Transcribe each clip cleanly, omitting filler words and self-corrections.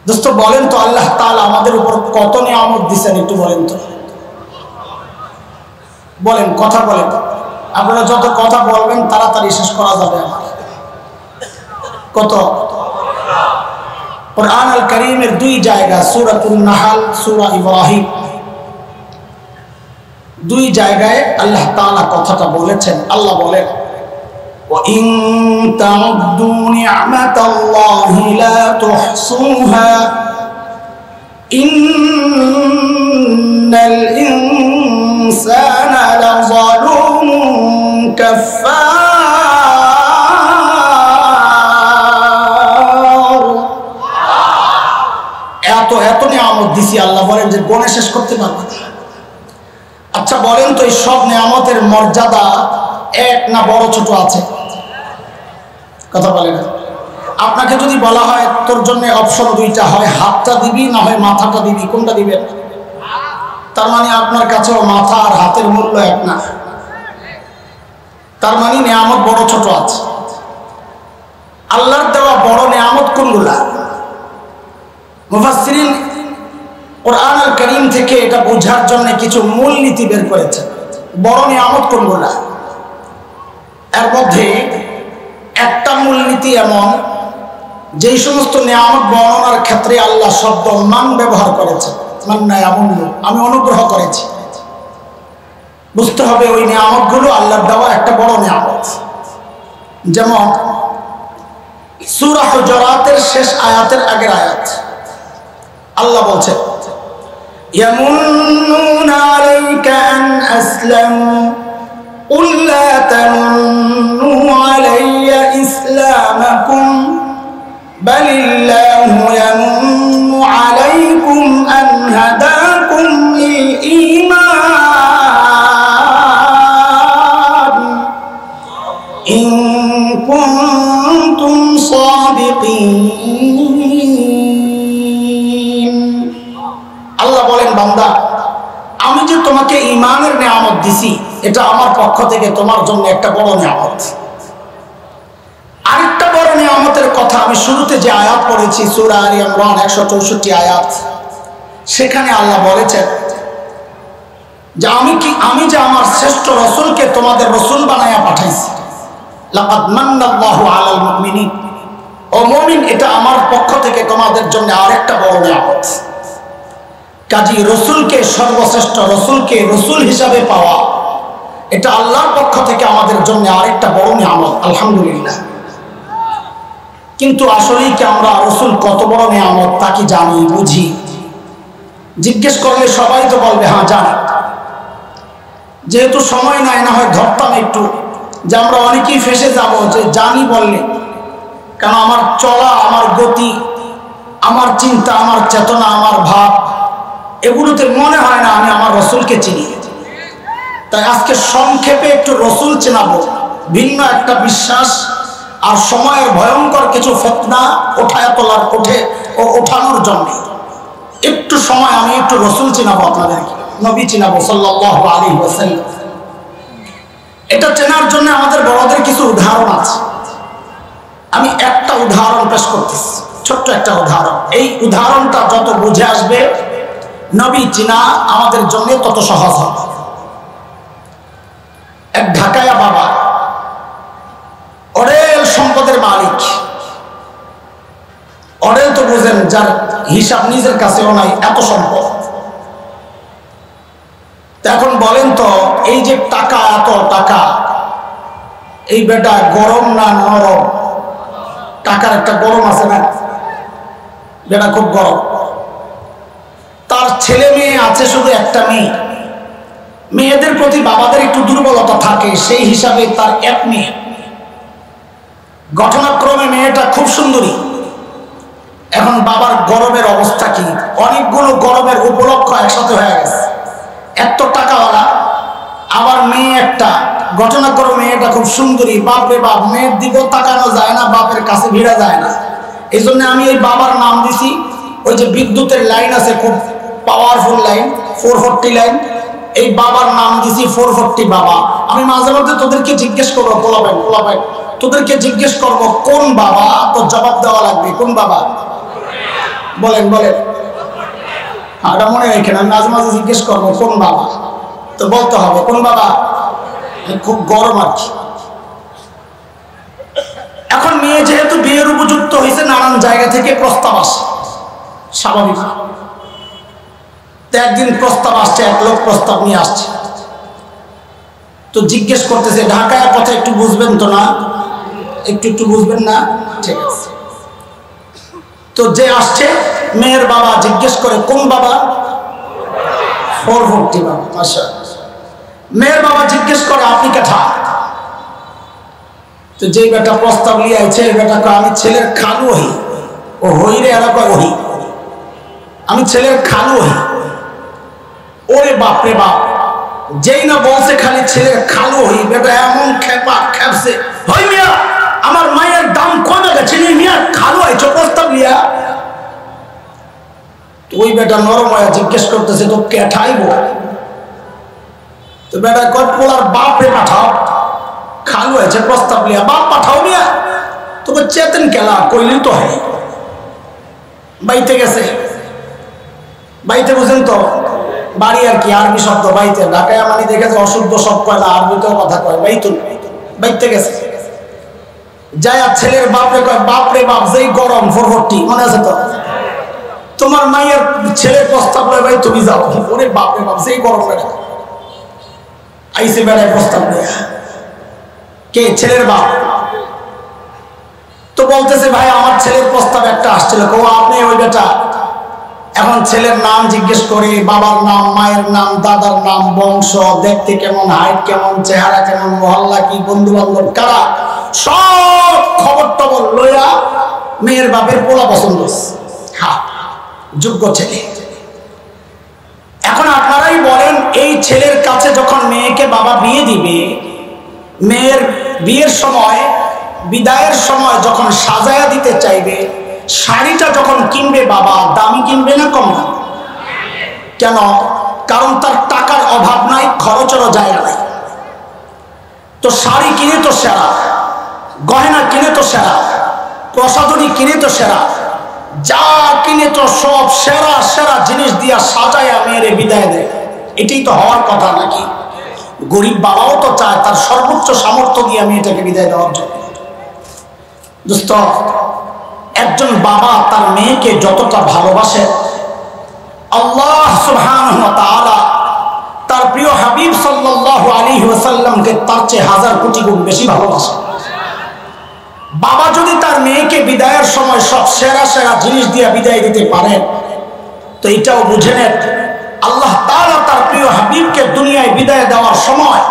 দোস্ত বলেন তো আল্লাহ তাআলা আমাদের উপর কত নিয়ামত দিয়েছেন একটু বলেন তো, বলেন, কথা বলেন। আপনারা যত কথা বলবেন তাড়াতাড়ি শেষ করা যাবে আমার। কত? কুরআন আল কারীমের দুই জায়গা, সূরাতুন নাহল, সূরা ইব্রাহিম, দুই জায়গায় আল্লাহ তাআলা কথাটা বলেছেন। আল্লাহ বলেন, وَإِن تَعُدُّوا نِعْمَةَ اللَّهِ لَا تُحْصُوهَا إِنَّ الْإِنسَانَ لَظَلُومٌ كَفَّارٌ। এত নিয়ামত দিছি, আল্লাহ বলেন যে গণে শেষ করতে পারবে না। আচ্ছা বলেন তো, এই সব নিয়ামতের মর্যাদা এক না বড় ছোট আছে? কথা বলে না। আপনাকে যদি বলা হয় তোর জন্য অপশন দুইটা, হয় হাতটা দিবি না হয় মাথাটা দিবি, কোনটা দিবেন? তার মানে আপনার কাছেও মাথা আর হাতের মূল্য এক না। তার মানে নিয়ামত বড় ছোট আছে। আল্লাহর দেওয়া বড় নিয়ামত কোনগুলা? মুফাসসিরিন কুরআন আল কারীম থেকে এটা বোঝার জন্য কিছু মূলনীতি বের করেছেন। বড় নিয়ামত কোনগুলা? এর মধ্যে একটা মূলনীতি এমন, যেই সমস্ত নিয়ামত বর্ণনার ক্ষেত্রে আল্লাহ শব্দ মান ব্যবহার করেছে, আমি অনুগ্রহ করেছি, বুঝতে হবে ওই নিয়ামতগুলো আল্লাহর দেওয়া একটা বড় নিয়ামত। যেমন সূরা হুজুরাতের শেষ আয়াতের আগের আয়াত, আল্লাহ বলছে, ইয়ামুন্নুনা আলাইকা আন আসলামু قل لا تمنوا علي إسلامكم بل الله يمن عليكم أن هداكم للإيمان إن كنتم صادقين। আল্লাহ বলেন, বান্দা আমি যে তোমাকে ঈমানের নিয়ামত দিছি, এটা আমার পক্ষ থেকে তোমার জন্য একটা বড় নিয়ামত। আরেকটা বড় নিয়ামতের কথা আমি শুরুতে যে আয়াত পড়েছি, সূরা আলে ইমরান 164 আয়াত, সেখানে আল্লাহ বলেছেন যে আমি যে আমার শ্রেষ্ঠ রাসূলকে তোমাদের রাসূল বানায়া পাঠাইছি। লাকাদ মান্নাল্লাহু আলাল মুমিনিন, ও মুমিন, এটা আমার পক্ষ থেকে তোমাদের জন্য আরেকটা বড় নিয়ামত। কাজী রাসূলকে, সর্বশ্রেষ্ঠ রাসূলকে রাসূল হিসাবে পাওয়া, এটা আল্লাহর পক্ষ থেকে আমাদের জন্য আরেকটা বড় নিয়ামত, আলহামদুলিল্লাহ। কিন্তু আসলেই কি আমরা রাসূল কত বড় নিয়ামত তা কি জানি, বুঝি? জিজ্ঞেস করলে সবাই তো বলবে হ্যাঁ জানি। যেহেতু সময় নাই, না হয় ধরতাম একটু, যে আমরা অনেকেই ফেসে যাব যে জানি বললে, কারণ আমার চলা, আমার গতি, আমার চিন্তা, আমার চেতনা, আমার ভাব, এগুলোতে মনে হয় না আমি আমার রাসূলকে চিনি। তাই আজকে সংক্ষেপে একটু রাসূল চেনাবো, ভিন্ন একটা বিশ্বাস আর সময়ের ভয়ঙ্কর কিছু ফিতনা ওঠানোর জন্য একটু সময় আমি একটু রাসূল চেনাবো, আপনাদেরকে নবী চেনাবো সাল্লাল্লাহু আলাইহি ওয়াসাল্লাম। এটা চেনার জন্য আমাদের বড়দের কিছু উদাহরণ আছে। আমি একটা উদাহরণ পেশ করতেছি, ছোট্ট একটা উদাহরণ। এই উদাহরণটা যত বুঝে আসবে নবী চেনা আমাদের জন্য তত সহজ হবে। এক ঢাকায়া বাবা, অরেল সম্পদের মালিক। অরেল তো বুঝেন, যার হিসাব নিজের কাছেও নাই, এত সম্পদ। এখন বলেন তো, এই যে টাকা, এত টাকা, এই বেটা গরম না নরম? টাকার একটা গরম আছে না, বেটা খুব গরম। তার ছেলে মেয়ে আছে শুধু একটা মেয়ে। মেয়েদের প্রতি বাবাদের একটু দুর্বলতা থাকে, সেই হিসাবে তার এক মেয়ে। ঘটনাক্রমে মেয়েটা খুব সুন্দরী। এখন বাবার গরমের অবস্থা কি? অনেকগুলো গরমের উপলক্ষ একসাথে হয়ে গেছে। এত টাকাওয়ালা, আবার মেয়ে একটা। ঘটনাক্রমে মেয়েটা খুব সুন্দরী। বাপরে বাপ, মেয়ের দিকেও তাকানো যায় না, বাপের কাছে ভিড়া যায় না। এই জন্য আমি এই বাবার নাম দিছি, ওই যে বিদ্যুতের লাইন আছে, খুব পাওয়ারফুল লাইন, 440 লাইন, এই বাবার নাম দিছি 440 বাবা। আমি মাঝে মধ্যে তোদেরকে জিজ্ঞেস করবো, পোলাপাই, তোদেরকে জিজ্ঞেস করবো কোন বাবা, তো জবাব দেওয়া লাগবে কোন বাবা। বলেন বলেন, এটা মনে রেখেন। আমি মাঝে মাঝে জিজ্ঞেস করবো কোন বাবা, তো বলতে হবে কোন বাবা। খুব গরম আর কি। এখন মেয়ে যেহেতু বিয়ের উপযুক্ত হয়েছে, নানান জায়গা থেকে প্রস্তাব আসে, স্বাভাবিক। তো একদিন প্রস্তাব আসছে, এক লোক প্রস্তাব নিয়ে আসছে। তো জিজ্ঞেস করতেছে, ঢাকায় কথা একটু বুঝবেন তো না? একটু বুঝবেন না? ঠিক আছে। তো যে আসছে মেয়ের বাবা জিজ্ঞেস করে কোন বাবা? 440 বাবা। মাশাআল্লাহ। মেয়ের বাবা জিজ্ঞেস করে আপনি কেঠা? তো যেই বেটা প্রস্তাব নিয়ে আইছে, বেটা আমি ছেলের খালু হই। ও হই রে, এরা কয় ওহি, আমি ছেলের খালু হই। ওরে বাপ রে বাপ, যেই না বলছে খালি ছেলের খালু হই, বেটা এমন খেপছে, হই মিয়া আমার মায়ের দাম কমে গেছে, মিয়া খালু হয়েছো প্রস্তাব লিয়া। ওই বেটা নরম হয়ে জিজ্ঞেস করতেছে তো কেঠাইব? তো বেটা কয় পোলার বাপ রে পাঠাও, খালু হয়েছে প্রস্তাব লিয়া, বাপ পাঠাও মিয়া। তোকে চেতেন কেলা কইলি তো হয়। বাইতে গেছে, বাইতে বুঝেন তো বাড়ি আর কি, আরবি শব্দ বাইতে। ঢাকায় মানে দেখেছে অশুদ্ধ সব কয় না, আরবিতেও কথা কয়, বাইতুল। বাইতে গেছে, যায় আর ছেলের বাপরে কয় বাপ রে বাপ, যেই গরম 440, মনে আছে তো? তোমার মায়ের ছেলের প্রস্তাব লয় ভাই, তুমি যাও। ওরে বাপ রে বাপ, যেই গরম বেড়া আইসে বেড়ায় প্রস্তাব দেয়া। কে? ছেলের বাপ। তো বলতেছে ভাই আমার ছেলের প্রস্তাব একটা আসছিল। কো আপনি ওই বেটা? এখন ছেলের নাম জিজ্ঞেস করি, বাবার নাম, মায়ের নাম, দাদার নাম, বংশ, দেখতে কেমন, হাইট কেমন, চেহারা কেমন, মহল্লা কি, বন্ধু বান্ধব কারা, সব খবর টবর লইয়া মেয়ের বাপের পোলা পছন্দ। হ্যাঁ, যোগ্য ছেলে। এখন আপনারাই বলেন, এই ছেলের কাছে যখন মেয়েকে বাবা বিয়ে দিবে, মেয়ের বিয়ের সময়, বিদায়ের সময় যখন সাজায়া দিতে চাইবে, শাড়িটা যখন কিনবে বাবা, দামি কিনবে না কম? কেন? কারণ তার টাকার অভাব নাই, খরচেরও জায়গা নাই। তো শাড়ি কিনে তো সেরা, গয়না কিনে তো সেরা, প্রসাধনী কিনে তো সেরা, যা কিনে তো সব সেরা সেরা জিনিস দিয়া সাজায়া মেয়েরে বিদায় দেয়। এটাই তো হওয়ার কথা নাকি? গরিব বাবাও তো চায় তার সর্বোচ্চ সামর্থ্য দিয়ে মেয়েটাকে বিদায় দেওয়ার জন্য। দোস্ত, একজন বাবা তার মেয়েকে যতটা ভালোবাসে, আল্লাহ সুবহানাহু ওয়া তাআলা তার প্রিয় হাবিব সাল্লাল্লাহু আলাইহি ওয়াসাল্লামকে তার চেয়ে হাজার কোটি গুণ বেশি ভালোবাসে। বাবা যদি তার মেয়েকে বিদায়ের সময় সব সেরা সেরা জিনিস দিয়ে বিদায় দিতে পারেন, তো এটাও বুঝে নেন আল্লাহ তাআলা তার প্রিয় হাবিবকে দুনিয়ায় বিদায় দেওয়ার সময়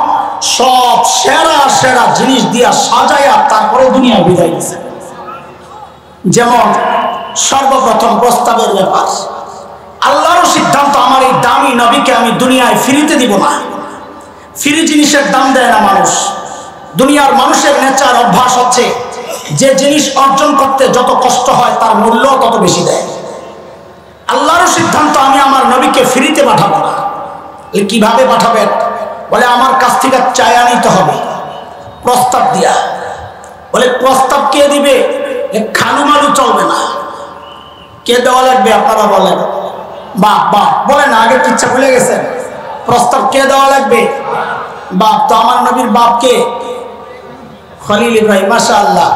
সব সেরা সেরা জিনিস দিয়ে সাজায়া তারপরে দুনিয়ায় বিদায় দিয়েছে। যেমন সর্বপ্রথম প্রস্তাবের ব্যাপার, আল্লাহর সিদ্ধান্ত, আমার এই দামি নবীকে আমি দুনিয়ায় ফ্রিতে দিব না। ফ্রি জিনিসের দাম দেয় না মানুষ। দুনিয়ার মানুষের নেচার, অভ্যাস হচ্ছে যে জিনিস অর্জন করতে যত কষ্ট হয় তার মূল্য তত বেশি দেয়। আল্লাহর সিদ্ধান্ত, আমি আমার নবীকে ফ্রিতে পাঠাবো না। কিভাবে পাঠাবেন? বলে আমার কাছ থেকে চায়া নিতে হবে, প্রস্তাব দিয়া। বলে প্রস্তাব কে দিবে? খালু মালু চলবে না। কে দেওয়া লাগবে? আপনারা বলেন। বাপ। বাপ বলেন, আগের ইচ্ছা ভুলে গেছেন। প্রস্তাব কে দেওয়া লাগবে? বাপ। তো আমার নবীর বাপ কে? খলিল ইব্রাহিম। মাশাআল্লাহ।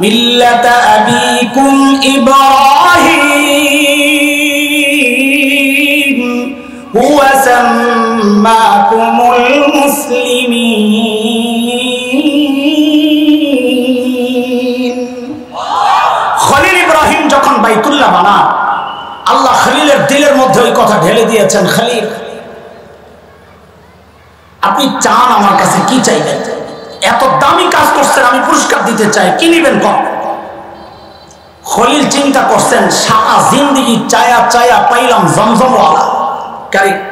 মিল্লাতা আবিকুম ইব্রাহিম হুয়া সাম্মাকুমুল মুসলিমিন। খলিল ইব্রাহিম যখন বাইতুল্লাহ বানান, আল্লাহ খলিলের দিলের মধ্যে ওই কথা ঢেলে দিয়েছেন, খলিল আপনি চান আমার কাছে কি চাইবেন? এত দামি কাজ করছেন, আমি পুরস্কার দিতে চাই, কি নিবেন কম? খলিল চিন্তা করছেন, সারা জিন্দেগি চায়া চায়া পাইলাম জমজমওয়ালা। কারেক্ট।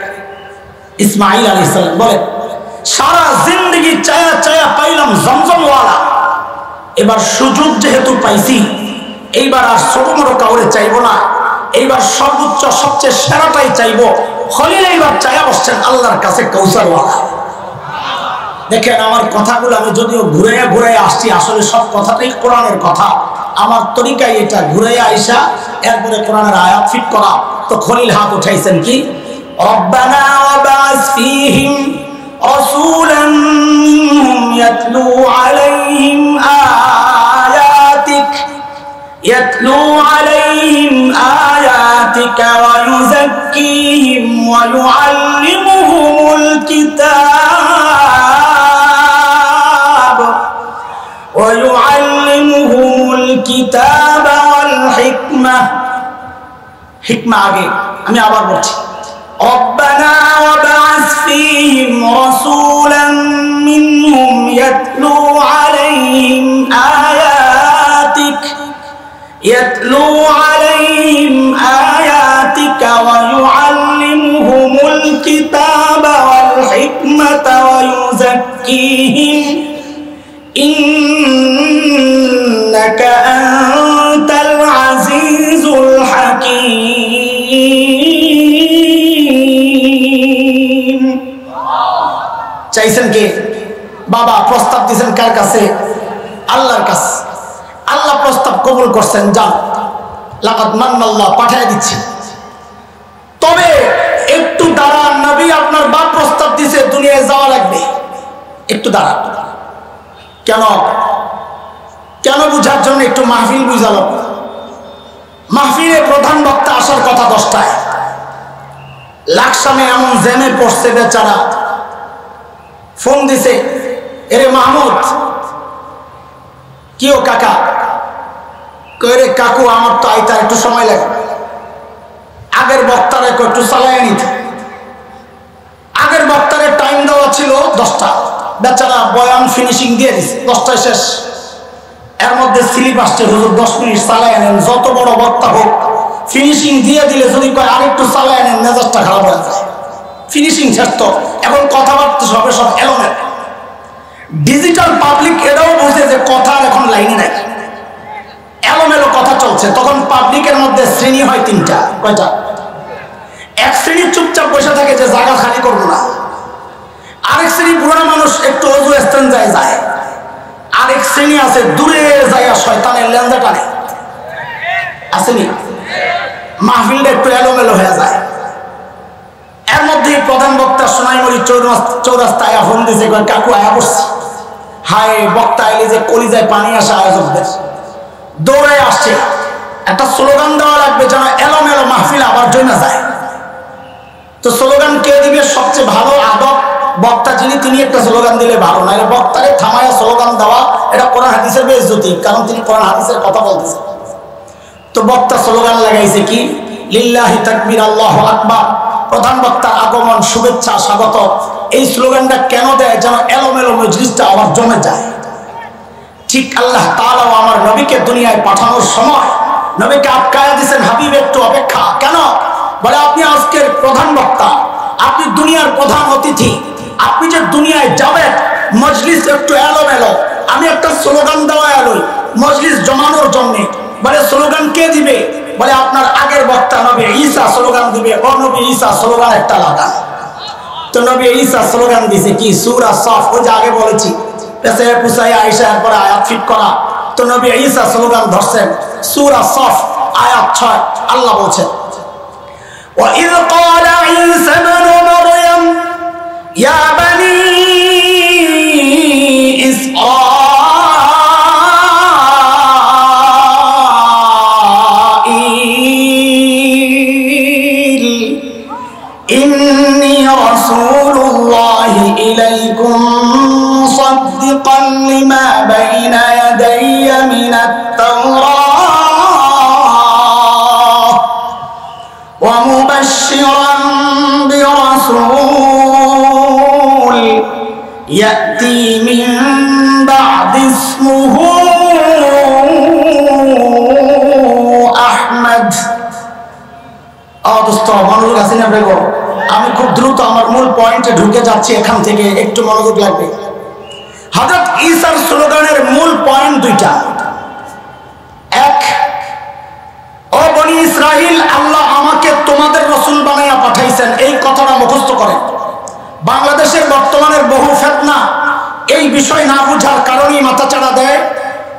ইসমাইল আলাইহিস সালাম বলেন, সারা জিন্দেগি চায়া চায়া পাইলাম জমজমওয়ালা। এবার সুযোগ যেহেতু পাইছি, এইবার আর ছোট বড় কাউরে চাইবো না, এইবার সর্বোচ্চ সবচেয়ে সেরাটাই চাইবো। খলিল এইবার চায়া বসছেন আল্লাহর কাছে কাউসারওয়ালা। দেখেন আমার কথাগুলো আমি যদিও ঘুরে ঘুরে আসছি, আসলে সব কথাটাই কোরআনের কথা। আমার তরিকায় এটা ঘুরে আইসা এরপরে কোরআনের আয়াত ফিট করা। তো খলিল হাত উঠাইছেন কি, রব্বানা ওয়াবাস ফীহিম রাসূলান মিনহুম ইয়াতলু আলাইহিম আয়াতিক ওয়া ইউযাক্কিহিম ওয়া ইউআল্লিমুহুমুল কিতাব ওয়াল হিকমাহ। হিকমা আগে, আমি আবার বলছি, রব্বানা ওয়াবাস ফীহিম রাসূলান মিনহুম ইয়াতলু আলাইহিম আয়াতিকা ওয়া ইউআল্লিমুহুমুল কিতাবা ওয়াল হিকমাতা ওয়া ইউযাক্কিহিম ইন্নাকা আনতাল আজিজুল হাকীম। চাইছেন কে? বাবা প্রস্তাব দিয়েছেন কার কাছে? আল্লাহর কাছে। আল্লাহ প্রস্তাব কবুল করছেন, যান লাকাদ মান্নাল্লাহ, পাঠিয়ে দিচ্ছি। তবে একটু দাঁড়ান, নবী আপনার বাপ প্রস্তাব দিয়েছে দুনিয়ায় যাওয়া লাগবে, একটু দাঁড়ান। কেন কেন বুঝার জন্য একটু মাহফিল বুঝালো। মাহফিলে প্রধান বক্তা আসার কথা 10টায়, লাকসামে এমন জেমে পড়ছে বেচারা, ফোন দিছে, এরে মাহমুদ, কি ও কাকা? কইরে কাকু আমার তো আইতা একটু সময় লাগে, আগের বক্তারে একটু চালায় নিতে। আগের বক্তারে টাইম দেওয়া ছিল 10টা, বেচারা বয়ান ফিনিশিং দিয়ে দিছে, 10টায় শেষ। এর মধ্যে স্লিপ আসছে, হুজুর 10 মিনিট চালায় নেন। যত বড় বক্তা হোক, ফিনিশিং দিয়ে দিলে যদি কয় আরেকটু চালায় নেন, মেজাজটা খারাপ হয়ে যায়। ফিনিশিং শেষ তো, এখন কথাবার্তা সবে সব এলোমেলো। ডিজিটাল পাবলিক এটাও বুঝে যে কথার এখন লাইনে নাই, এলোমেলো কথা চলছে। তখন পাবলিকের মধ্যে শ্রেণী হয় 3টা। কয়টা? এক শ্রেণী চুপচাপ বসে থাকে যে জায়গা খালি করবো না। আরেক শ্রেণী বুড়া মানুষ একটু অজু স্তেঞ্জায় যায়। আরেক শ্রেণী আছে দূরে যায় শয়তানের লেনজা টানে, আসেনি? মাহফিলটা একটু এলোমেলো হয়ে যায়। এর মধ্যে প্রধান বক্তা সোনাইমুড়ি চৌরাস্তায় ফোন দিয়েছে, কাকু আয়া বসছি। হায়, বক্তা এলে যে কলিজায় পানি আসে আয়োজকদের। দৌড়ায় আসছে, একটা স্লোগান দেওয়া লাগবে যেন এলোমেলো মাহফিল আবার জমে যায়। তো স্লোগান কে দিবে? সবচেয়ে ভালো আদব বক্তা যিনি, তিনি একটা স্লোগান দিলে ভালো। না বক্তারে থামায়া স্লোগান দেওয়া, এটা কোরআন হাদিসের বেইজ্জতি, কারণ তিনি কোরআন হাদিসের কথা বলতেছেন। তো বক্তা স্লোগান লাগাইছে কি, লিল্লাহি তাকবীর আল্লাহু আকবার। প্রধান বক্তার আগমন, শুভেচ্ছা, স্বাগত। এই স্লোগানটা কেন দেয়? যেন এলোমেলো মজলিসটা আবার জমে যায়। ঠিক আল্লাহ তাআলা আমার নবীকে দুনিয়ায় পাঠানোর সময় নবীকে আটকায়া দিয়েছেন, হাবিব একটু অপেক্ষা। কেন? বলে আপনি আজকের প্রধান বক্তা, আপনি দুনিয়ার প্রধান অতিথি, আপনি যে দুনিয়ায় যাবেন, মজলিস একটু এলোমেলো, আমি একটা স্লোগান দেওয়া এলোই মজলিস জমানোর জন্য। বলে স্লোগান কে দিবে? বলে আপনার আগের বক্তা নবী ঈসা স্লোগান দিবে। ও নবী ঈসা স্লোগান একটা লাগান। তো নবী ঈসা স্লোগান দিছে কি, সূরা সাফ, ওই যে আগে বলেছি, পেছায় পুছায় আয়েশা এরপরে আয়াত ফিট করা। তো নবী ঈসা স্লোগান ধরছেন, সূরা সাফ আয়াত 6। আল্লাহ বলছেন, وَإِذْ قَالَ عِيسَى ابْنُ مَرْيَمَ يَا بَنِي إسرائيل إِنِّي رَسُولُ اللَّهِ إِلَيْكُمْ مُصَدِّقًا لِمَا بَيْنَ يَدَيَّ مِنَ التَّوْرَاةِ وَمُبَشِّرًا بِرَسُولٍ يَأْتِي مِن بَعْدِ اسْمُهُ আহমদ। দোস্ত মনোযোগ আছে না বেগো? আমি খুব দ্রুত আমার মূল পয়েন্টে ঢুকে যাচ্ছি, এখান থেকে একটু মনোযোগ লাগবে। হযরত ঈসার স্লোগানের মূল পয়েন্ট 2টা। এক, ও বনি ইসরাইল, আল্লাহ আমাকে তোমাদের রাসূল বানাইয়া পাঠাইছেন, এই কথাটা মুখস্থ করেন। বাংলাদেশের বর্তমানের বহু ফিতনা এই বিষয় না বুঝার কারণেই মাথাচাড়া দেয়।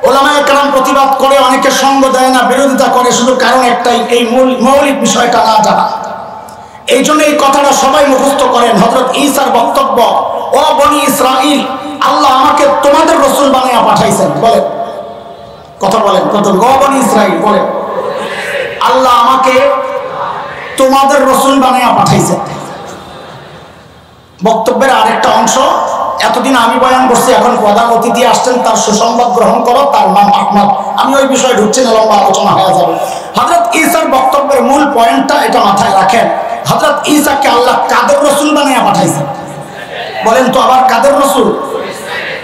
ওলামায়ে কেরাম প্রতিবাদ করে, অনেকে সঙ্গ দেয় না, বিরোধিতা করে, শুধু কারণ একটাই, এই মৌলিক বিষয়টা না জানা। এই জন্য এই কথাটা সবাই মুখস্থ করেন। হযরত ঈসার বক্তব্য, ও বনি ইসরাইল, আল্লাহ আমাকে তোমাদের রাসূল বানায়া পাঠাইছেন। বলেন, কথা বলেন, প্রথম ও বনি ইসরাইল বলেন, আল্লাহ আমাকে তোমাদের রাসূল বানায়া পাঠাইছেন। বক্তব্যের আরেকটা অংশ, এতদিন আমি বয়ান করছি, এখন প্রধান অতিথি আসছেন, তার সুসংবাদ গ্রহণ করো, তার নাম আহমদ। আমি ওই বিষয়ে ঢুকছি না, লম্বা আলোচনা হয়ে যাবে। হযরত ঈসার বক্তব্যের মূল পয়েন্টটা এটা মাথায় রাখেন। হযরত ঈসাকে আল্লাহ কাদের রাসূল বানিয়ে পাঠাইছেন? বলেন তো আবার, কাদের রাসূল?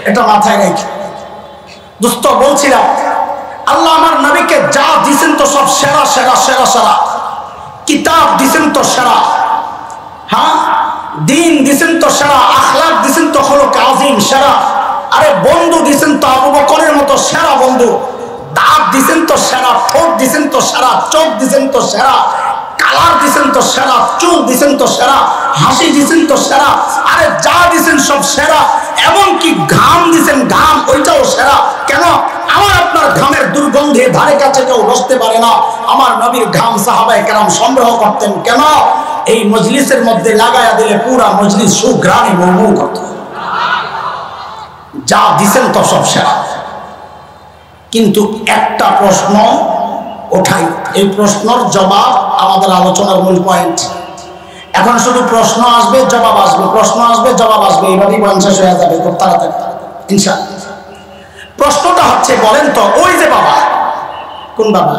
এটা মাথায় রেখে দোস্ত বলছিলাম, আল্লাহ আমার নবীকে যা দিয়েছেন তো সব সেরা সেরা সেরা সেরা। কিতাব দিয়েছেন তো সেরা, হ্যাঁ, দিন দিছেন তো সেরা, আখলাক দিছেন তো খুলুক আযীম সেরা। আরে বন্ধু দিছেন তো আবু বকরের মতো সেরা বন্ধু। দাঁত দিছেন তো সেরা, ঠোঁট দিছেন তো সেরা, চোখ দিছেন তো সেরা, কালার দিছেন তো সেরা, চুল দিছেন তো সেরা, হাসি দিছেন তো সেরা। আরে যা দিছেন সব সেরা। এমনকি ঘাম দিছেন, ঘাম ওইটাও সেরা। কেন? আমার আপনার ঘামের দুর্গন্ধে ধারে কাছে কেউ বসতে পারে না। আমার নবীর ঘাম সাহাবায়ে কেরাম সংগ্রহ করতেন। কেন? এই মজলিসের মধ্যে লাগায়া দিলে পুরা মজলিস সুঘ্রাণে মৌমৌ করত। যা দিছেন তো সব সেরা। কিন্তু একটা প্রশ্ন ওঠাই, এই প্রশ্নের জবাব আমাদের আলোচনার মূল পয়েন্ট। এখন শুধু প্রশ্ন আসবে, জবাব আসবে, প্রশ্ন আসবে, জবাব আসবে, এইভাবেই বয়ান শেষ হয়ে যাবে খুব তাড়াতাড়ি ইনশাআল্লাহ। প্রশ্নটা হচ্ছে, বলেন তো, ওই যে বাবা, কোন বাবা?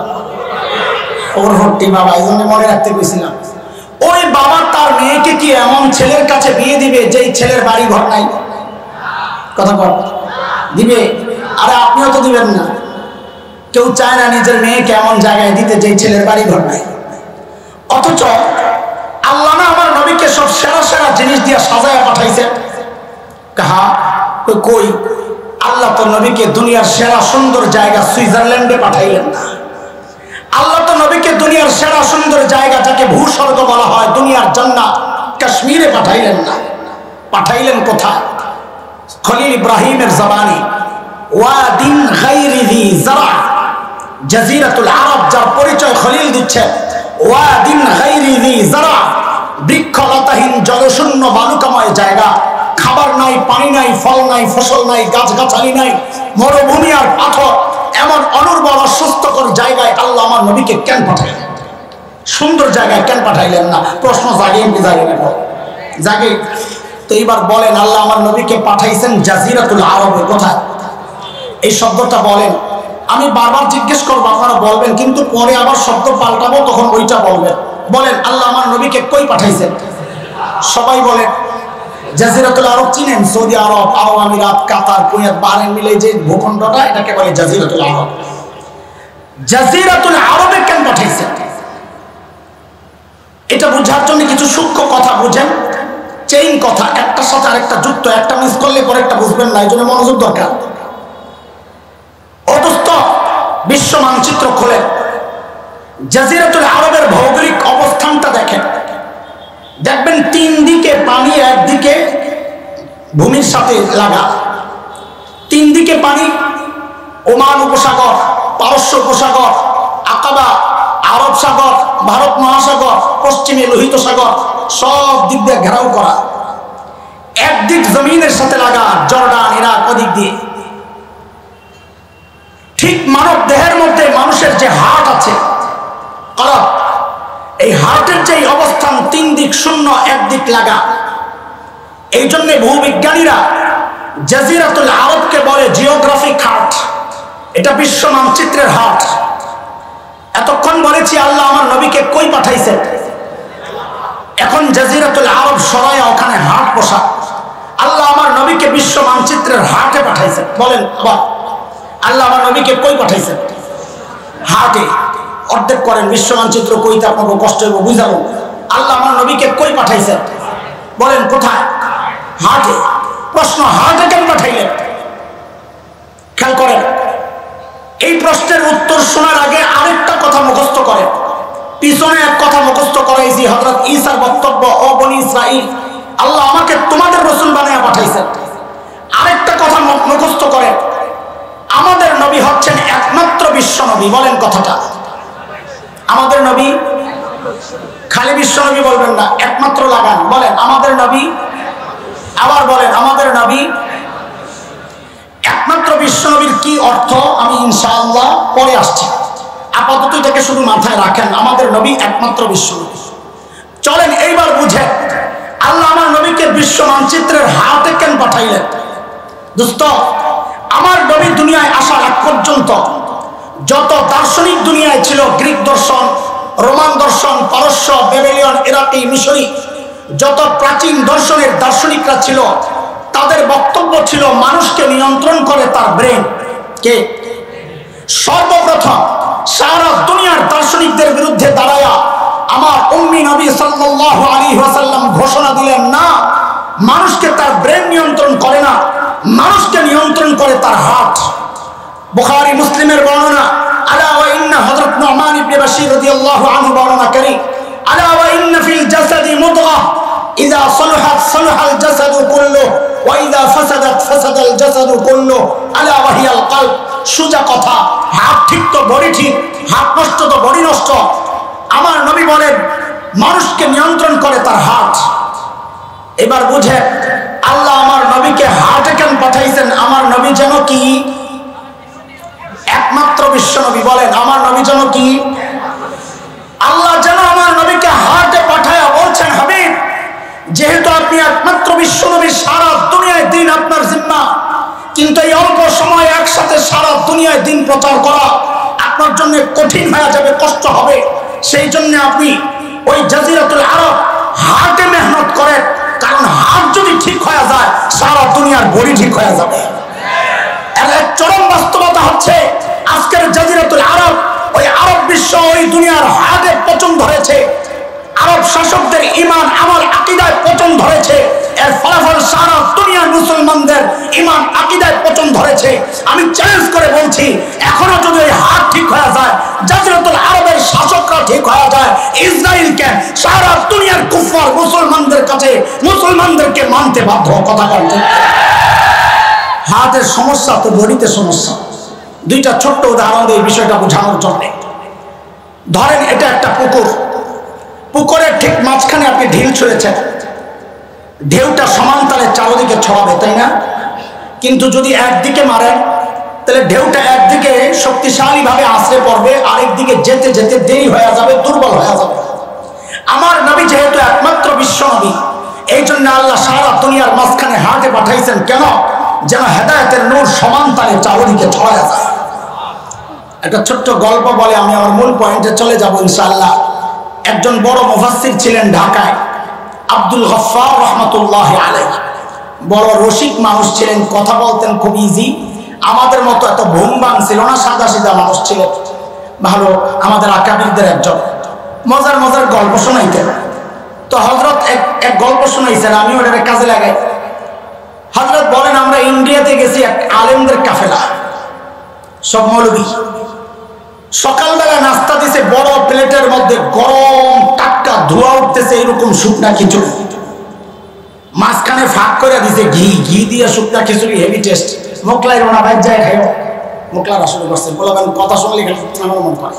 ওর ভর্তি বাবা, এই জন্য মনে রাখতে গেছিলাম। ওই বাবা তার মেয়েকে কি এমন ছেলের কাছে বিয়ে দিবে যেই ছেলের বাড়ি ঘর নাই? কথা বল, দিবে? আরে আপনিও তো দিবেন না। কেউ চায় না নিজের মেয়েকে এমন জায়গায় দিতে যেই ছেলের বাড়ি ঘর নাই। অথচ আল্লাহ না আমার নবীকে সব সেরা সেরা জিনিস দিয়ে সাজায় পাঠাইছে। কাহা কই? আল্লাহ তো নবীকে দুনিয়ার সেরা সুন্দর জায়গা সুইজারল্যান্ডে পাঠাইলেন না। আল্লাহ তো নবীকে দুনিয়ার সেরা সুন্দর জায়গা, যাকে ভূস্বর্গ বলা হয়, দুনিয়ার জান্নাত, কাশ্মীরে পাঠাইলেন না। পাঠাইলেন কোথায়? খলিল ইব্রাহিমের জবানে, ওয়াদিন গায়রি যি যারা, জাজিরাতুল আরব যার পরিচয় খলিল দিচ্ছে, ওয়াদিন গায়রি যি যারা, বৃক্ষলতাহীন জলশূন্য বালুকাময় জায়গা, খাবার নাই, পানি নাই, ফল নাই, ফসল নাই, গাছগাছালি নাই, মরুভূমি আর পাথর, এমন অনুর্বর অস্বাস্থ্যকর জায়গায় আল্লাহ আমার নবীকে কেন পাঠাইলেন? সুন্দর জায়গায় কেন পাঠাইলেন না? প্রশ্ন জাগে কি জাগে না? জাগে। তো এইবার বলেন, আল্লাহ আমার নবীকে পাঠাইছেন জাজিরাতুল আরবে। কোথায়? এই শব্দটা বলেন। আমি বারবার জিজ্ঞেস করবো, আপনারা বলবেন, কিন্তু পরে আবার শব্দ পাল্টাবো, তখন ওইটা বলবেন। বলেন, আল্লাহ আমার নবীকে কই পাঠাইছেন? সবাই বলেন। জাজিরাতুল আরব চিনেন? সৌদি আরব, আরব আমিরাত, কাতার, কুয়েত, বাহরাইন মিলে যে ভূখণ্ডটা, এটাকে বলে জাজিরাতুল আরব। জাজিরাতুল আরবে কেন পাঠাইছেন? এটা বোঝার জন্য কিছু সূক্ষ্ম কথা বুঝেন, চেইন কথা, একটার সাথে আরেকটা যুক্ত। একটা মিস করলে পরে একটা বুঝবেন না, এই জন্য মনোযোগ দরকার। অদস্ত বিশ্ব মানচিত্র খোলেন, জাজিরাতুল আরবের ভৌগোলিক অবস্থানটা দেখেন। দেখবেন তিন দিকে পানি, একদিকে ভূমির সাথে লাগা, তিন দিকে পানি। ওমান উপসাগর, পারস্য উপসাগর, আকাবা, আরব সাগর, ভারত মহাসাগর, পশ্চিমে লোহিত সাগর, সব দিক দিয়ে ঘেরাও করা। একদিক জমিনের সাথে লাগা, জর্ডান, ইরাক, ওদিক দিয়ে। ঠিক মানব দেহের মধ্যে মানুষের যে হার্ট আছে, কলব, এই হার্টের যে অবস্থান, তিন দিক শূন্য, একদিক লাগা। এই জন্য ভূবিজ্ঞানীরা জাজিরাতুল আরবকে বলে জিওগ্রাফিক হার্ট। এটা বিশ্ব মানচিত্রের হার্ট। এতক্ষণ বলেছি আল্লাহ আমার নবীকে কই পাঠাইছেন। এখন জাজিরাতুল আরব সরাইয়া ওখানে হার্ট বসা। আল্লাহ আমার নবীকে বিশ্ব মানচিত্রের হার্টে পাঠাইছেন। বলেন আবার, আল্লাহ আমার নবীকে কই পাঠাইছেন? হার্টে। অর্ধেক করেন, বিশ্ব মানচিত্র কইতে আপনাকে কষ্ট হইব, বুঝাবো। আল্লাহ আমার নবীকে কই পাঠাইছেন? বলেন কোথায়? হার্টে। প্রশ্ন, হার্টে কেন পাঠাইলেন? খেয়াল করেন। এই প্রশ্নের উত্তর শোনার আগে আরেকটা কথা মুখস্থ করেন। পিছনে এক কথা মুখস্থ করাইছি, হযরত ঈসার বক্তব্য, ও বনি ইসরাইল, আল্লাহ আমাকে তোমাদের রাসূল বানায়া পাঠাইছেন। আরেকটা কথা মুখস্থ করেন। আমাদের নবী হচ্ছেন একমাত্র বিশ্ব নবী। বলেন কথাটা, আমাদের নবী খালি বিশ্ব নবী বলবেন না, একমাত্র লাগান, বলেন আমাদের নবী। আবার বলেন আমাদের নবী একমাত্র বিশ্ব নবীর কি অর্থ আমি ইনশাআল্লাহ পরে আসছি, আপাতত এটাকে শুধু মাথায় রাখেন, আমাদের নবী একমাত্র বিশ্ব নবী। চলেন এইবার বুঝেন আল্লাহ আমার নবীকে বিশ্ব মানচিত্রের হাতে কেন পাঠাইলেন। দোস্ত, আমার নবী দুনিয়ায় আসার আগ পর্যন্ত যত দার্শনিক দুনিয়ায় ছিল, গ্রিক দর্শন, রোমান দর্শন, পারস্য, বেবিলিয়ন, ইরাকি, মিশরি, যত প্রাচীন দর্শনের দার্শনিকরা ছিল, তাদের বক্তব্য ছিল মানুষকে নিয়ন্ত্রণ করে তার ব্রেন। কে? সর্বপ্রথম সারা দুনিয়ার দার্শনিকদের বিরুদ্ধে দাঁড়ায়া আমার উম্মি নবী সাল্লাল্লাহু আলাইহি ওয়াসাল্লাম ঘোষণা দিলেন, না, মানুষকে তার ব্রেন নিয়ন্ত্রণ করে না, মানুষকে নিয়ন্ত্রণ করে তার হার্ট। বুখারী মুসলিমের বর্ণনা, আলা ওয়া ইন্না হযরত নুমান ইবনে বাশীর রাদিয়াল্লাহু আনহু বর্ণনা করেন, আলা ওয়া ইন্না ফিল জাসাদি মুদগাহ ইযা সালাহাত সালাহাল জাসাদু কুল্লুহু ওয়া ইযা ফাসাদাত ফাসাদাল জাসাদু কুল্লুহু আলা ওয়া হিয়াল কলব। সোজা কথা, হাত ঠিক তো বডি ঠিক, হাত নষ্ট তো বডি নষ্ট। আমার নবী বলেন মানুষকে নিয়ন্ত্রণ করে তার হার্ট। এবার বুঝে আল্লাহ আমার নবীকে হার্টে কেন পাঠাইছেন? আমার নবী যেন কি একমাত্র বিশ্ব নবী। বলেন আমার নবী যেন কি? আল্লাহ যেন আমার নবীকে হার্টে পাঠায়া বলছেন, হাবিব, যেহেতু আপনি একমাত্র বিশ্ব নবী, সারা দুনিয়ায় দিন আপনার জিম্মা, কিন্তু এই অল্প সময় একসাথে সারা দুনিয়ায় দিন প্রচার করা আপনার জন্য কঠিন হয়ে যাবে, কষ্ট হবে। সেই জন্য আপনি ওই জাজিরাতুল আরব হার্টে মেহনত করেন, কারণ হার্ট যদি ঠিক হয়ে যায় সারা দুনিয়ার বডি ঠিক হয়ে যাবে। এর এক চরম বাস্তবতা হচ্ছে আজকের জাজিরাতুল আরব, ওই আরব বিশ্ব, ওই দুনিয়ার হার্টে পচন ধরেছে। আরব শাসকদের ঈমান আমল আকীদায় পচন ধরেছে। এর ফলাফল সারা দুনিয়ার মুসলমানদের ঈমান আকীদায় পচন ধরেছে। আমি চ্যালেঞ্জ করে বলছি, এখনো যদি ওই হাত ঠিক হয়ে যায়, জাজিরাতুল আরবের শাসকরা ঠিক হয়ে যায়, ইসরায়েলকে সারা দুনিয়ার কুফার মুসলমানদের কাছে মুসলমানদেরকে মানতে বাধ্য। কথা বলতে হাতের সমস্যা তো বডিতে সমস্যা। দুইটা ছোট্ট উদাহরণ এই বিষয়টা বোঝানোর জন্য। ধরেন এটা একটা পুকুর, পুকুরের ঠিক মাঝখানে আপনি ঢিল ছুঁড়েছেন, ঢেউটা সমান তালে চারদিকে ছড়াবে, তাই না? কিন্তু যদি একদিকে মারেন তাহলে ঢেউটা একদিকে শক্তিশালী ভাবে আছড়ে পড়বে, আরেকদিকে যেতে যেতে দেরি হয়ে যাবে, দুর্বল হয়ে যাবে। আমার নবী যেহেতু একমাত্র বিশ্ব নবী, এই জন্য আল্লাহ সারা দুনিয়ার মাঝখানে হাতে পাঠাইছেন। কেন? যেন হেদায়েতের নূর সমান তালে চারদিকে ছড়ায় যায়। একটা ছোট্ট গল্প বলে আমি আমার মূল পয়েন্টে চলে যাব ইনশাআল্লাহ। একজন বড় মুফাসসির ছিলেন ঢাকায়, আব্দুল গফফার রাহমাতুল্লাহি আলাইহি। বড় রসিক মানুষ ছিলেন, কথা বলতেন খুব ইজি, আমাদের মতো এত ভুমবাং ছিল না, সাদা সিধা মানুষ ছিল, ভালো আমাদের আকাবিরদের একজন। মজার মজার গল্প শোনাইতেন। তো হযরত এক গল্প শোনাইছেন, আমি ওটাকে কাজে লাগাই। হযরত বলেন, আমরা ইন্ডিয়াতে গেছি এক আলেমদের কাফেলা, সব মৌলবী। সকালবেলা নাস্তা দিছে বড় প্লেটের মধ্যে, গরম টাটকা ধোয়া উঠতেছে এরকম শুকনা খিচুড়ি, মাঝখানে ফাঁক করে দিছে ঘি দিয়ে শুকনা খিচুড়ি, হেভি টেস্ট। মোকলাই রোনা ভাই যায় খাইও, মোকলা আসলে করছে, বলবেন কথা শুনলে আমার মন করে।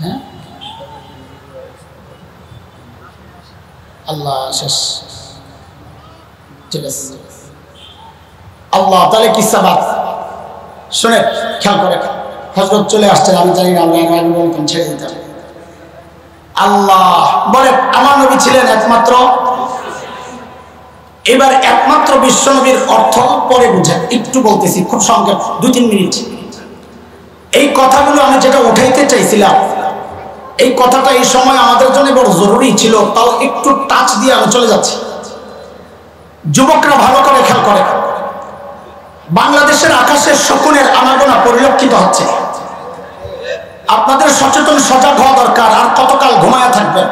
হ্যাঁ, আল্লাহ শেষ, ঠিক আছে আল্লাহ। তাহলে কি সাবাত শুনে খেয়াল করে, হযরত চলে আসছেন, আমি জানি না, আমরা আগে বলতাম ছেড়ে দিতাম। আল্লাহ বলে আমার নবী ছিলেন একমাত্র। এবার একমাত্র বিশ্ব নবীর অর্থ পরে বুঝেন, একটু বলতেছি খুব সংক্ষেপ, 2-3 মিনিট। এই কথাগুলো আমি যেটা উঠাইতে চাইছিলাম, এই কথাটা এই সময় আমাদের জন্য বড় জরুরি ছিল, তাও একটু টাচ দিয়ে আমি চলে যাচ্ছি। যুবকরা ভালো করে খেয়াল করে, বাংলাদেশের আকাশের শকুনের আনাগোনা পরিলক্ষিত হচ্ছে। আপনাদের সচেতন সজাগ হওয়া দরকার। আর কতকাল ঘুমায়া থাকবেন?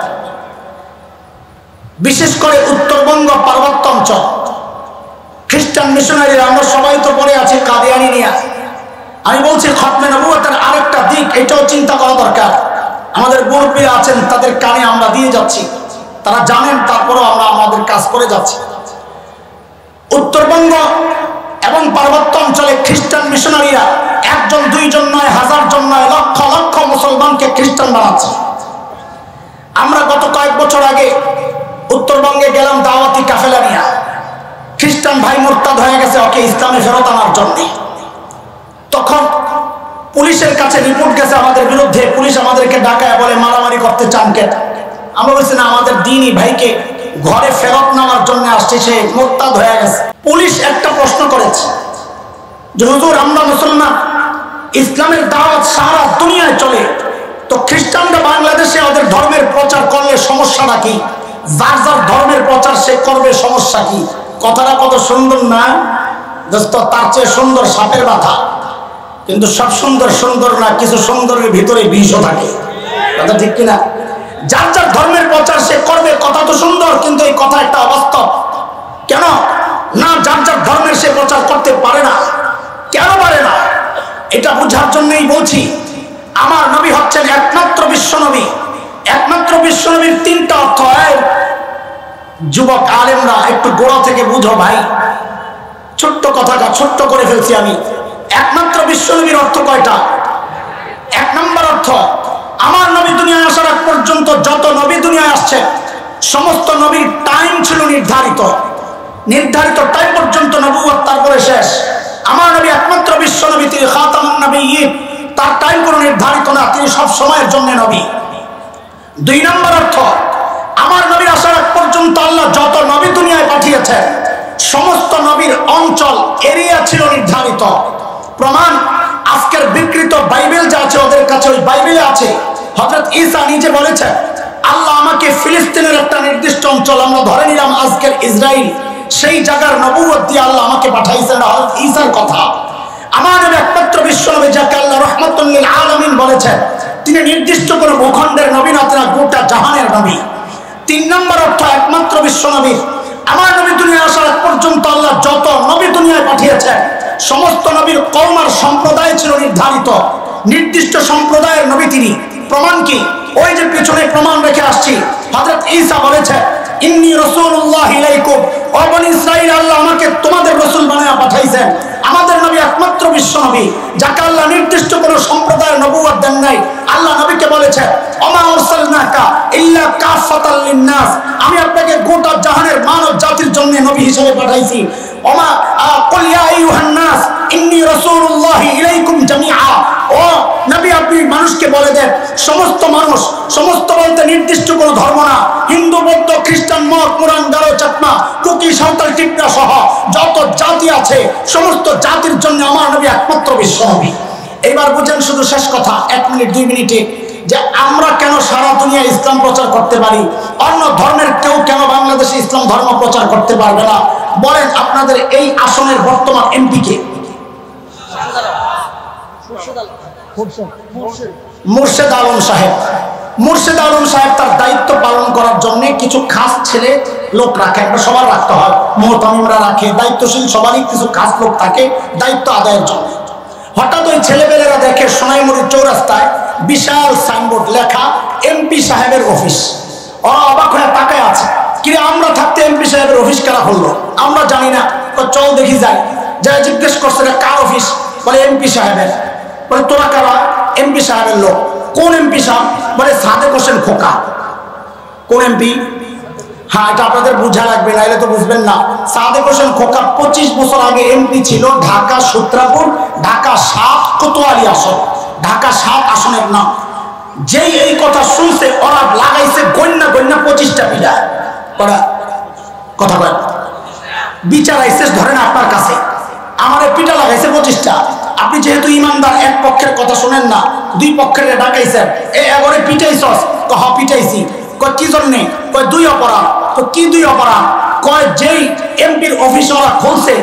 বিশেষ করে উত্তরবঙ্গ পার্বত্য অঞ্চল, খ্রিস্টান মিশনারিরা আমরা সবাই তো পড়ে আছি কাদিয়ানী নিয়ে। আমি বলছি খতমে নবুয়তের আরেকটা দিক, এটাও চিন্তা করা দরকার। আমাদের মুরব্বীরা আছেন, তাদের কানে আমরা দিয়ে যাচ্ছি, তারা জানেন, তারপরেও আমরা আমাদের কাজ করে যাচ্ছি। উত্তরবঙ্গ এবং পার্বত্য অঞ্চলে খ্রিস্টান মিশনারিরা একজন দুইজন নয়, হাজার জন নয়, লক্ষ লক্ষ মুসলমানকে খ্রিস্টান বানাচ্ছে। আমরা গত কয়েক বছর আগে উত্তরবঙ্গে গেলাম দাওয়াতি কাফেলা নিয়ে। খ্রিস্টান ভাই মুরতাদ হয়ে গেছে, ওকে ইসলামে ফেরত আনার জন্য। তখন পুলিশের কাছে রিপোর্ট গেছে আমাদের বিরুদ্ধে, পুলিশ আমাদেরকে ডাকায় বলে মারামারি করতে চান কেন? আমরা বলছি না, আমাদের দিনই ভাইকে ঘরে ফেরত নেওয়ার জন্য আসছে, সে মুরতাদ হয়ে গেছে। পুলিশ একটা প্রশ্ন করেছে যে হুজুর, আমরা মুসলমান, ইসলামের দাওয়াত সারা দুনিয়ায় চলে, তো খ্রিস্টানরা বাংলাদেশে ওদের ধর্মের প্রচার করলে সমস্যাটা কি? যার যার ধর্মের প্রচার সে করবে, সমস্যা কি? কথাটা কত সুন্দর না দোস্ত? তার চেয়ে সুন্দর সাপের মাথা। কিন্তু সব সুন্দর সুন্দর না, কিছু সুন্দরের ভিতরে বিষও থাকে। কথা ঠিক কিনা? যার যার ধর্মের প্রচার সে করবে, কথা তো সুন্দর, কিন্তু এই কথা একটা অবাস্তব। কেন না? যার যার ধর্মের সে প্রচার করতে পারে না। কেন পারে না? এটা বোঝার জন্যই বলছি, আমার নবী হচ্ছেন একমাত্র বিশ্ব নবী। একমাত্র বিশ্ব নবীর তিনটা অর্থ। যুবক আলেমরা একটু গোড়া থেকে বুঝো ভাই, ছোট্ট কথাটা ছোট্ট করে ফেলছি আমি। একমাত্র বিশ্ব নবীর অর্থ কয়টা? এক নম্বর অর্থ, আমার নবী দুনিয়ায় আসার আগ পর্যন্ত যত নবী দুনিয়ায় আসছে, সমস্ত নবীর টাইম ছিল নির্ধারিত। নির্ধারিত টাইম পর্যন্ত নবুয়ত, তারপরে শেষ। আমার নবী একমাত্র বিশ্ব নবী, তিনি খাতামুন নবিয়্যিন। তার টাইম কোনো নির্ধারিত না, তিনি সব সময়ের জন্য নবী। দুই নম্বর অর্থ, আমার নবীর আসার আগ পর্যন্ত আল্লাহ যত নবী দুনিয়ায় পাঠিয়েছেন, সমস্ত নবীর অঞ্চল, এরিয়া ছিল নির্ধারিত। প্রমাণ আজকের বিকৃত বাইবেল যা আছে ওদের কাছে, ওই বাইবেলে আছে হযরত ঈসা নিজে বলেছেন, আল্লাহ আমাকে ফিলিস্তিনের একটা নির্দিষ্ট অঞ্চল, আমরা ধরে নিলাম আজকের ইসরায়েল, সেই জায়গার নবুয়ত দিয়ে আল্লাহ আমাকে পাঠাইছেন। হযরত ঈসার কথা। আমার নবী একমাত্র বিশ্ব নবী যাকে আল্লাহ রাহমাতুল লিল আলামিন বলেছেন, তিনি নির্দিষ্ট কোনো ভূখণ্ডের নবী না, তিনি গোটা জাহানের নবী। তিন নম্বর অর্থ, একমাত্র বিশ্ব নবী। আমার নবী দুনিয়ায় আসার আগ পর্যন্ত আল্লাহ যত নবী দুনিয়ায় পাঠিয়েছেন, সমস্ত নবীর কওম আর সম্প্রদায় ছিল নির্ধারিত। নির্দিষ্ট সম্প্রদায়ের নবী তিনি। প্রমাণ কি? ওই যে পিছনে প্রমাণ রেখে আসছি, হযরত ঈসা বলেছে, ইন্নী রাসূলুল্লাহ ইলাইকুম, ও বনি ইসরাঈল, আল্লাহ আমাকে তোমাদের রাসূল বানায়া পাঠাইছেন। আমাদের নবী একমাত্র বিশ্ব নবী যাকে আল্লাহ নির্দিষ্ট কোনো সম্প্রদায়ের নবুয়ত দেন নাই। আল্লাহ নবীকে বলেছে, ওমা আরসালনাকা ইল্লা কাফাতাল লিন্নাস, আমি আপনাকে গোটা জাহানের মানব জাতির জন্য নবী হিসেবে পাঠাইছি। ওমা কুল ইয়া আইয়ুহান নাস ইন্নী রাসূলুল্লাহ ইলাইকুম জামিআ, ও নবী আপনি মানুষকে বলে দেন, সমস্ত মানুষ, সমস্ত বলতে নির্দিষ্ট কোনো ধর্ম না, হিন্দু, বৌদ্ধ, খ্রিস্টান, মগ, মুরান, গারো, চাকমা, কুকি, সাঁওতাল, টিপরা সহ যত জাতি আছে, সমস্ত জাতির জন্য আমার নবী একমাত্র বিশ্ব নবী। এইবার বুঝেন শুধু শেষ কথা, 1 মিনিট 2 মিনিটে, যে আমরা কেন সারা দুনিয়া ইসলাম প্রচার করতে পারি, অন্য ধর্মের কেউ কেন বাংলাদেশে ইসলাম ধর্ম প্রচার করতে পারবে না? বলেন আপনাদের এই আসনের বর্তমান এমপি কে? মুর্শেদ আলম সাহেব। মুর্শেদ আলম সাহেব তার দায়িত্ব পালন করার জন্য কিছু খাস ছেলে লোক রাখে, একটা সবার রাখতে হয়, মুহতামিমরা রাখে, দায়িত্বশীল সবারই কিছু খাস লোক থাকে দায়িত্ব আদায়ের জন্য। হঠাৎ ওই ছেলেবেলেরা দেখে সোনাইমুড়ি চৌরাস্তায় বিশাল সাইনবোর্ড লেখা এমপি সাহেবের অফিস। ওরা অবাক হয়ে তাকায় আছে, কিরে আমরা থাকতে এমপি সাহেবের অফিস কারা করলো? আমরা জানি না। চল দেখি যাই। যারা জিজ্ঞেস করছে কার অফিস? বলে এমপি সাহেবের। বলে তোরা কারা? এমপি সাহেবের লোক। কোন এমপি সাহেব? বলে সাদেক হোসেন খোকা। কোন এমপি? হ্যাঁ, এটা আপনাদের বোঝা লাগবে, নাইলে তো বুঝবেন না। সাদেক হোসেন খোকা 25 বছর আগে এমপি ছিল ঢাকা সূত্রাপুর, ঢাকা 7 কোতোয়ালি আসন, ঢাকা 7 আসনের নাম। যেই এই কথা শুনছে ওরা লাগাইছে গন্যা গন্যা 25টা পিঠা। ওরা কথা বলে বিচার আইসে ধরেন আপনার কাছে, আমার পিঠা লাগাইছে 25টা। আপনি যেহেতু ইমানদার, এক পক্ষের কথা শোনেন না, দুই পক্ষের ডাকাইছেন, এবারে পিটাইছস? হ পিটাইছি। কয় কি জন্যে? কয় 2 অপরাধ। তো কি 2 অপরাধ? কয় যেই এমপির অফিস ওরা খুলছে,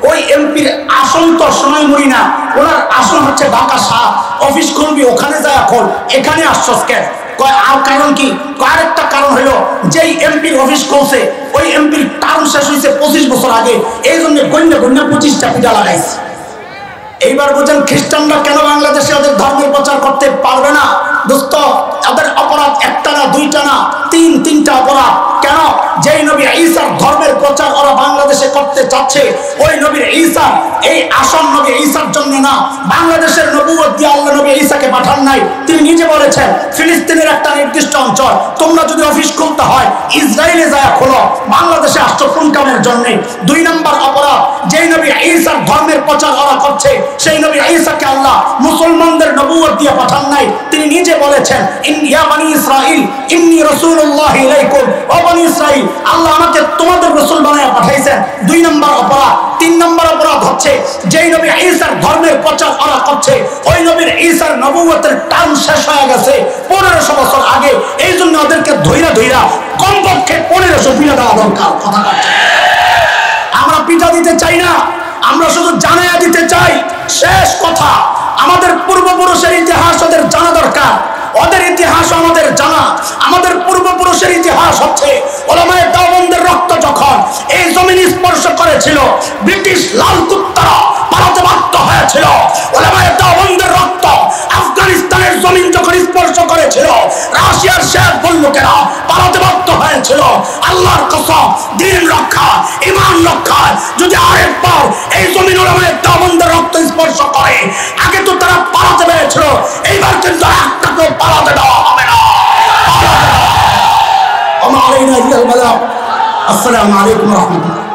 ওই এমপির আসন তো সোনাইমুড়ি না, ওনার আসন হচ্ছে ঢাকা 7, অফিস খুলবি ওখানে যায় খোল, এখানে আসছস কেন? কয় আর কারণ কি? আরেকটা কারণ হলো যেই এমপির অফিস খুলছে ওই এমপির টার্ম শেষ হয়েছে 25 বছর আগে, এই জন্য গন্যা গন্যা 25টা পিঠা লাগাইছে। এইবার বুঝেন খ্রিস্টানরা কেন বাংলাদেশে ওদের ধর্মের প্রচার করতে পারবে না? দোস্ত, ওদের অপরাধ একটা না, দুইটা না, তিনটা অপরাধ। কেন? যেই নবী ঈসার ধর্মের প্রচার ওরা বাংলাদেশে করতে চাচ্ছে, ওই নবীর ঈসা এই আসল নবী ঈসার জন্য না, বাংলাদেশের নবুয়ত দিয়ে আল্লাহ নবী ঈসাকে পাঠান নাই। তিনি নিজে বলেছেন ফিলিস্তিনের একটা নির্দিষ্ট অঞ্চল, তোমরা যদি অফিস খুলতে হয় ইসরায়েলে যায় খোলো, বাংলাদেশে আসছো কোন কামের জন্য? 2 নম্বর অপরাধ, যেই নবী ঈসার ধর্মের প্রচার ওরা করছে, সেই নবী ঈসাকে আল্লাহ মুসলমানদের নবুয়ত দিয়ে পাঠান নাই। তিনি নিজে বলেছেন ইয়া বনি ইসরাইল ইন্নী রাসূলুল্লাহ ইলাইকুম, ও বনি ইসরাইল আল্লাহ আমাকে তোমাদের রাসূল বানায়া পাঠাইছেন। 2 নম্বর অপরাধ। 3 নম্বর অপরাধ হচ্ছে যেই নবী ঈসার ধর্মের প্রচার ওরা করছে, ওই নবীর ঈসার নবুয়তের টান শেষ হয়ে গেছে 1500 বছর আগে। এই জন্য ওদেরকে ধইরা কমপক্ষে 1500 পিঠা দেওয়া দরকার। কথা বলছে, আমরা পিঠা দিতে চাই না, আমরা শুধু জানায়া দিতে চাই। শেষ কথা, আমাদের পূর্বপুরুষের ইতিহাস ওদের জানা দরকার, ওদের ইতিহাস আমাদের জানা। আমাদের পূর্বপুরুষের ইতিহাস হচ্ছে ওলামায়ে দেওবন্দের রক্ত যখন এই জমিন স্পর্শ করেছিল, ব্রিটিশ লাল কুত্তারা পালাতে বাধ্য হয়েছিল। ওলামায়ে দেওবন্দের রক্ত আফগানিস্তানের জমিন যখন স্পর্শ করেছিল, রাশিয়ার শেখ বল্লুকেরা পালাতে বাধ্য হয়েছিল। আল্লাহর কসম, দিন রক্ষা, ঈমান রক্ষা যদি আরেকবার এই জমিন ওলামায়ে দেওবন্দের রক্ত স্পর্শ করে, আগে তো তারা পালাতে পেরেছিল, এইবার কিন্তু একটাকে পালাতে দেওয়া হবে না। আসসালামু আলাইকুম ওয়া রাহমাতুল্লাহ।